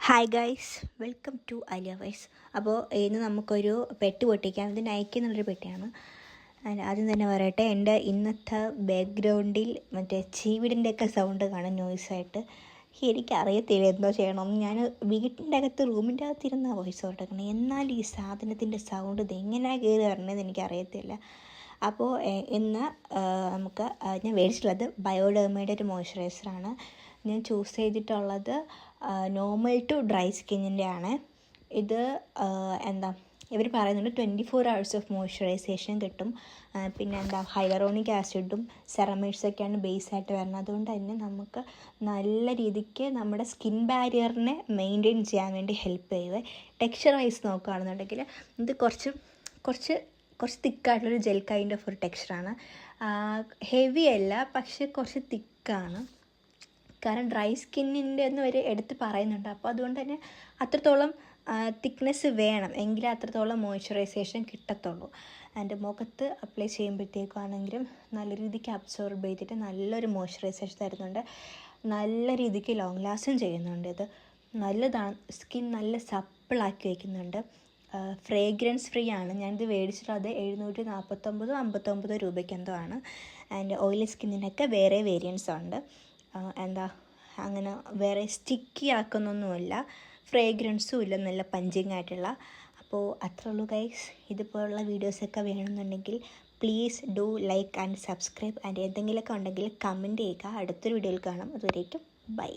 Hi guys, welcome to Aliya wise. അപ്പോൾ ഇന്ന് നമുക്കൊരു പെട്ടി പൊട്ടിക്കാം. ഇത് നൈക്കി എന്നുള്ളൊരു പെട്ടിയാണ്. ആദ്യം തന്നെ പറയട്ടെ, എൻ്റെ ഇന്നത്തെ ബാക്ക്ഗ്രൗണ്ടിൽ മറ്റേ ചീവിടിൻ്റെയൊക്കെ സൗണ്ട് കാണും നോയ്സായിട്ട്. എനിക്കറിയത്തില്ല എന്തോ ചെയ്യണമെന്ന്. ഞാൻ വീട്ടിൻ്റെ അകത്ത് റൂമിൻ്റെ അകത്തിരുന്ന വോയിസ് ഓട്ടേക്കണം. എന്നാൽ ഈ സാധനത്തിൻ്റെ സൗണ്ട് ഇത് എങ്ങനെയാണ് കയറി വരണതെന്ന് എനിക്കറിയത്തില്ല. അപ്പോൾ ഇന്ന് നമുക്ക് ഞാൻ മേടിച്ചിട്ടുള്ളത് ബയോഡെർമയുടെ ഒരു മോയ്സ്ചറൈസറാണ്. ഞാൻ ചൂസ് ചെയ്തിട്ടുള്ളത് നോർമൽ ടു ഡ്രൈ സ്കിന്നിൻ്റെ ആണ്. ഇത് ഇവർ പറയുന്നുണ്ട് 24 hours ഓഫ് മോയ്സ്ചറൈസേഷൻ കിട്ടും. പിന്നെ ഹൈലറോണിക് ആസിഡും സെറമൈഡ്സൊക്കെയാണ് ബേസായിട്ട് വരുന്നത്. അതുകൊണ്ട് തന്നെ നമുക്ക് നല്ല രീതിക്ക് നമ്മുടെ സ്കിൻ ബാരിയറിനെ മെയിൻറ്റെയിൻ ചെയ്യാൻ വേണ്ടി ഹെൽപ്പ് ചെയ്യുക. ടെക്സ്ചർ വൈസ് നോക്കുകയാണെന്നുണ്ടെങ്കിൽ ഇത് കുറച്ച് തിക്കായിട്ടുള്ളൊരു ജെൽ കൈൻഡ് ഓഫ് ഒരു ടെക്സ്ചറാണ്. ഹെവി അല്ല, പക്ഷെ കുറച്ച് തിക്കാണ്. കാരണം ഡ്രൈ സ്കിന്നിൻ്റെ എന്ന് വരെ എടുത്ത് പറയുന്നുണ്ട്. അപ്പോൾ അതുകൊണ്ട് തന്നെ അത്രത്തോളം തിക്നെസ് വേണം, എങ്കിലേ അത്രത്തോളം മോയ്സ്ചറൈസേഷൻ കിട്ടത്തുള്ളൂ. എൻ്റെ മുഖത്ത് അപ്ലൈ ചെയ്യുമ്പോഴത്തേക്കാണെങ്കിലും നല്ല രീതിക്ക് അബ്സോർബ് ചെയ്തിട്ട് നല്ലൊരു മോയ്സ്ചറൈസേഷൻ തരുന്നുണ്ട്. നല്ല രീതിക്ക് ലോങ് ലാസ്റ്റും ചെയ്യുന്നുണ്ട്. ഇത് നല്ലതാണ്, സ്കിൻ നല്ല സപ്പിളാക്കി വയ്ക്കുന്നുണ്ട്. ഫ്രേഗ്രൻസ് ഫ്രീ ആണ്. ഞാനിത് മേടിച്ചിട്ടുള്ളത് 749-59 രൂപയ്ക്ക് എന്തോ ആണ്. ആൻഡ് ഓയിലി സ്കിന്നിനൊക്കെ വേറെ വേരിയൻസ് ഉണ്ട്. അങ്ങനെ വേറെ സ്റ്റിക്കി ആക്കുന്നൊന്നുമില്ല, ഫ്രേഗ്രൻസും ഇല്ല, നല്ല പഞ്ചിങ് ആയിട്ടുള്ള. അപ്പോൾ അത്രേ ഉള്ളൂ ഗൈസ്. ഇതുപോലുള്ള വീഡിയോസൊക്കെ വേണമെന്നുണ്ടെങ്കിൽ please do like and subscribe. And എന്തെങ്കിലുമൊക്കെ ഉണ്ടെങ്കിൽ കമൻറ്റ് ചെയ്യുക. അടുത്തൊരു വീഡിയോയിൽ കാണാം. അതുവരേക്കും ബൈ.